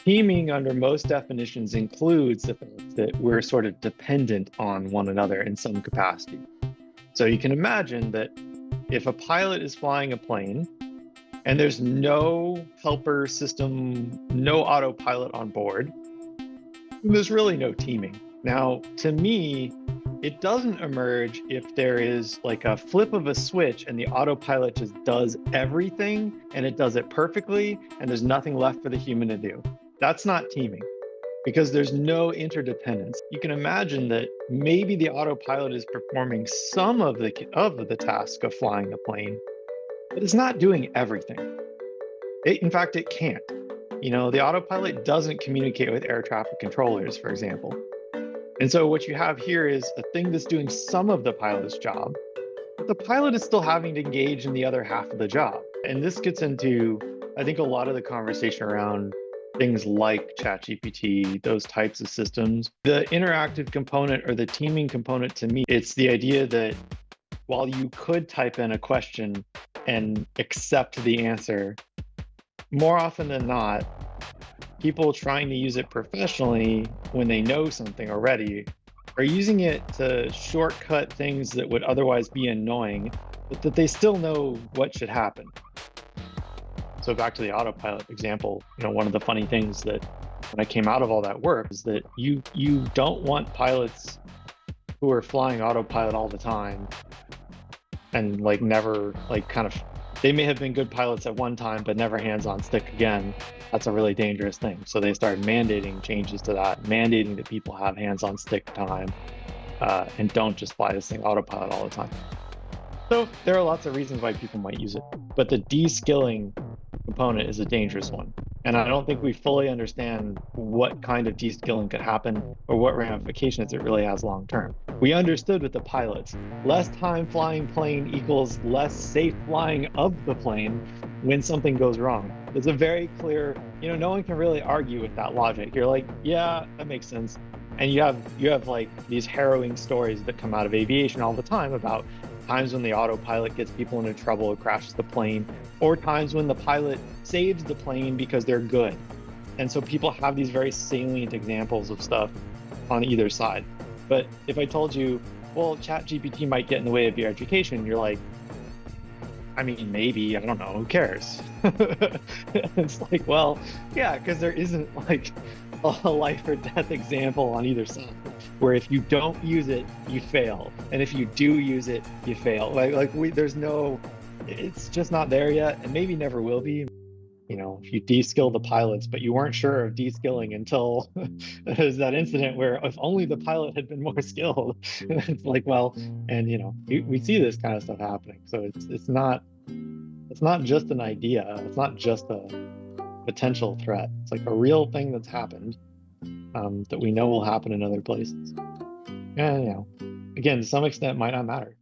Teaming under most definitions includes the fact that we're sort of dependent on one another in some capacity. So you can imagine that if a pilot is flying a plane and there's no helper system, no autopilot on board, there's really no teaming. Now, to me, it doesn't emerge if there is like a flip of a switch and the autopilot just does everything and it does it perfectly and there's nothing left for the human to do. That's not teaming because there's no interdependence. You can imagine that maybe the autopilot is performing some of the task of flying the plane, but it's not doing everything. In fact, it can't. The autopilot doesn't communicate with air traffic controllers, for example. And so what you have here is a thing that's doing some of the pilot's job, but the pilot is still having to engage in the other half of the job. And this gets into, I think, a lot of the conversation around things like ChatGPT, those types of systems. The interactive component or the teaming component, to me, it's the idea that while you could type in a question and accept the answer, more often than not, people trying to use it professionally when they know something already are using it to shortcut things that would otherwise be annoying, but that they still know what should happen. So back to the autopilot example, one of the funny things that when I came out of all that work is that you don't want pilots who are flying autopilot all the time and never they may have been good pilots at one time, but never hands-on stick again. That's a really dangerous thing. So they started mandating changes to that, mandating that people have hands-on stick time and don't just fly this thing autopilot all the time. So there are lots of reasons why people might use it, but the de-skilling component is a dangerous one. And I don't think we fully understand what kind of de-skilling could happen or what ramifications it really has long-term. We understood with the pilots, less time flying plane equals less safe flying of the plane when something goes wrong. There's a very clear, no one can really argue with that logic. You're like, yeah, that makes sense. And you have these harrowing stories that come out of aviation all the time about times when the autopilot gets people into trouble or crashes the plane, or times when the pilot saves the plane because they're good. And so people have these very salient examples of stuff on either side. But if I told you, well, ChatGPT might get in the way of your education, you're like, I mean, maybe, I don't know, who cares? It's like, well, yeah, because there isn't a life or death example on either side, where if you don't use it, you fail. And if you do use it, you fail. There's no, it's just not there yet, and maybe never will be. If you de-skill the pilots, but you weren't sure of de-skilling until there's that incident where if only the pilot had been more skilled, it's like, well, and we see this kind of stuff happening. So it's not just an idea. It's not just a potential threat. It's like a real thing that's happened that we know will happen in other places. And again, to some extent, it might not matter.